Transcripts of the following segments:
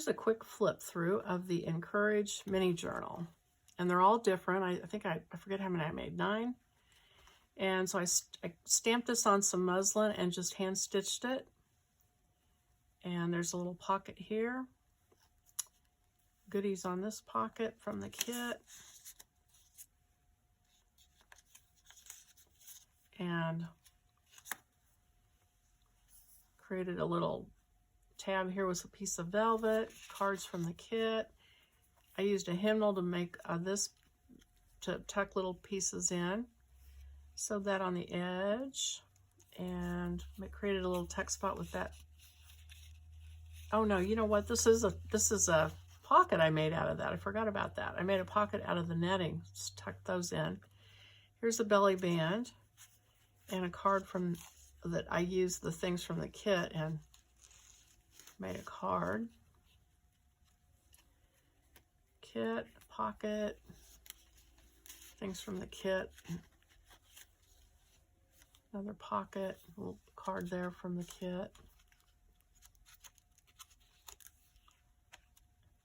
Here's a quick flip through of the Encourage mini journal. And they're all different. I think I forget how many I made, 9. And so I stamped this on some muslin and just hand stitched it. And there's a little pocket here. Goodies on this pocket from the kit. And created a little tab here with a piece of velvet, cards from the kit. I used a hymnal to make this, to tuck little pieces in. Sewed that on the edge and created a little tuck spot with that. Oh no, you know what? This is a pocket I made out of that. I forgot about that. I made a pocket out of the netting. Just tucked those in. Here's a belly band and a card from that. I used the things from the kit and made a card. Kit, pocket, things from the kit. Another pocket, a little card there from the kit.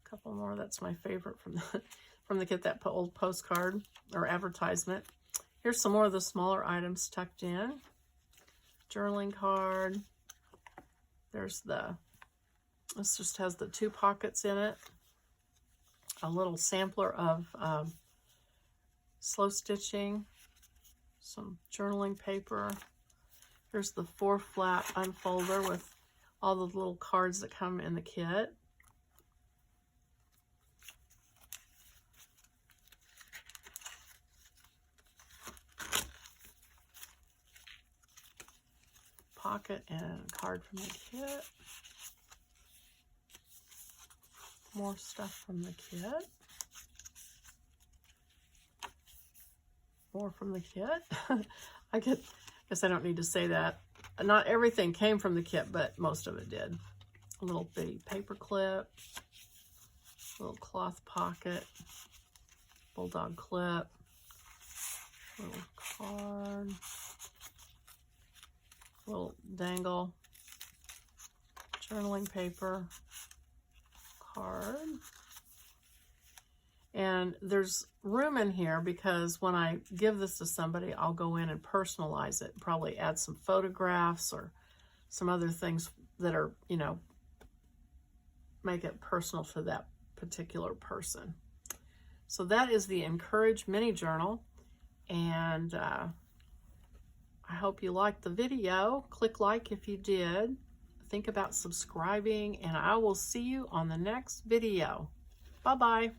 A couple more. That's my favorite from the kit, that old postcard or advertisement. Here's some more of the smaller items tucked in. Journaling card. There's this just has the 2 pockets in it. A little sampler of slow stitching. Some journaling paper. Here's the 4 flat unfolder with all the little cards that come in the kit. Pocket and card from the kit. More stuff from the kit. More from the kit. I guess I don't need to say that. Not everything came from the kit, but most of it did. A little bitty paper clip, little cloth pocket, bulldog clip, little card, little dangle, journaling paper, card. And there's room in here because when I give this to somebody, I'll go in and personalize it, probably add some photographs or some other things that are, you know, make it personal to that particular person. So that is the Encourage mini journal. And I hope you liked the video. Click like if you did. Think about subscribing, and I will see you on the next video. Bye-bye.